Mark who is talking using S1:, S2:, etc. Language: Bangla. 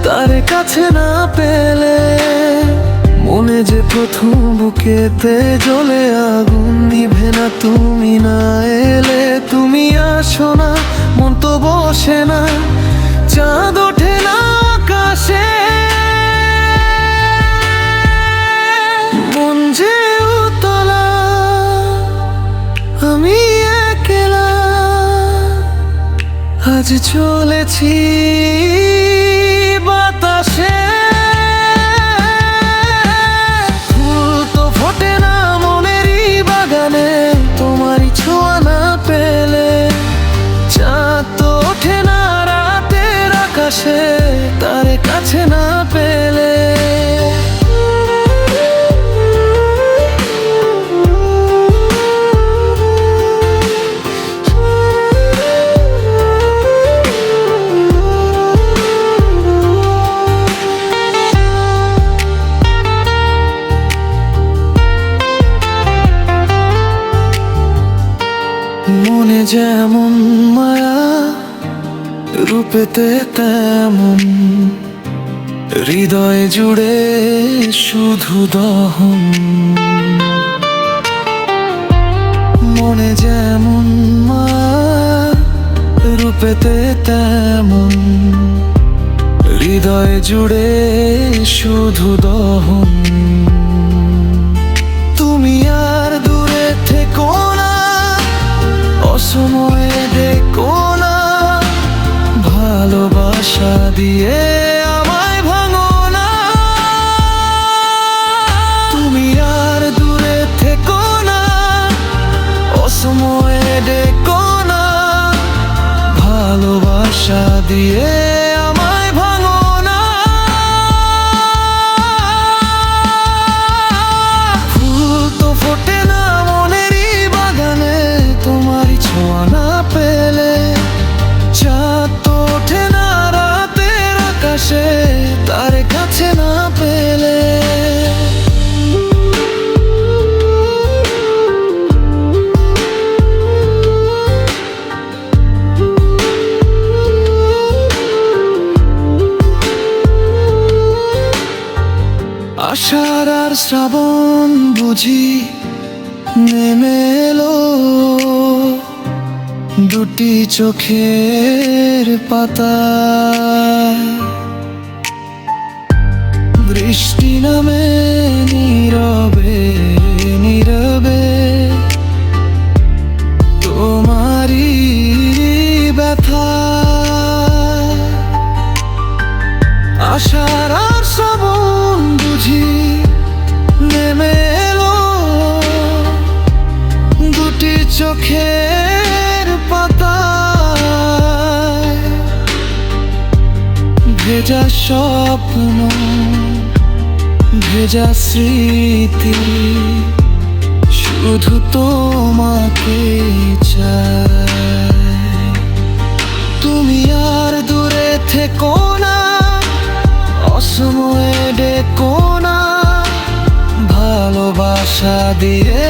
S1: তার কাছে না পেলে মনে যে প্রথম বুকেতে জ্বলে আগুন নিভে না তুমি না এলে। তুমি আসো না মন তো বসে না, চাঁদ ওঠে না আকাশে, মন যে উতলা আমি একলা আজ চলেছি বাতাসে। ফুল তো ফোটে না মনেরই বাগানে তোমারই ছোঁয়া না পেলে। চাঁদ তো ওঠে না রাতের আকাশে তার কাছে না পেলে। মনে যেমন মায়া রূপেতে তেমন, হৃদয় জুড়ে শুধু দহন। মনে যেমন মায়া রূপেতে তেমন, হৃদয় জুড়ে শুধু দহন। তুমি আর দূরে থেকো না, অসময়ে ডেকো না, ভালোবাসা দিয়ে আমায় ভাঙো না। তুমি আর দূরে থেকো না, অসময়ে ডেকো না, ভালোবাসা দিয়ে আমায় ভাঙো না। ফুল তো ফোটে না মনেরই বাগানে তোমারই ছোঁয়া না পেলে। চাঁদ তো ওঠে না রাতের আকাশে তার কাছে না পেলে। আষাঢ় আর শ্রাবণ বুঝি নেমে এলো, দুটি চোখের পাতায় বৃষ্টি নামে নীরবে নীরবে তোমারই ব্যথা। আষাঢ় আর শ্রাবণ বুঝি নেমে এলো, দুটি চোখের পাতায় ভেজা স্বপ্ন ভেজা স্মৃতি, শুধু তোমাকে চাই। তুমি আর দূরে থেকো না, অসময়ে ডেকো না, ভালোবাসা দিয়ে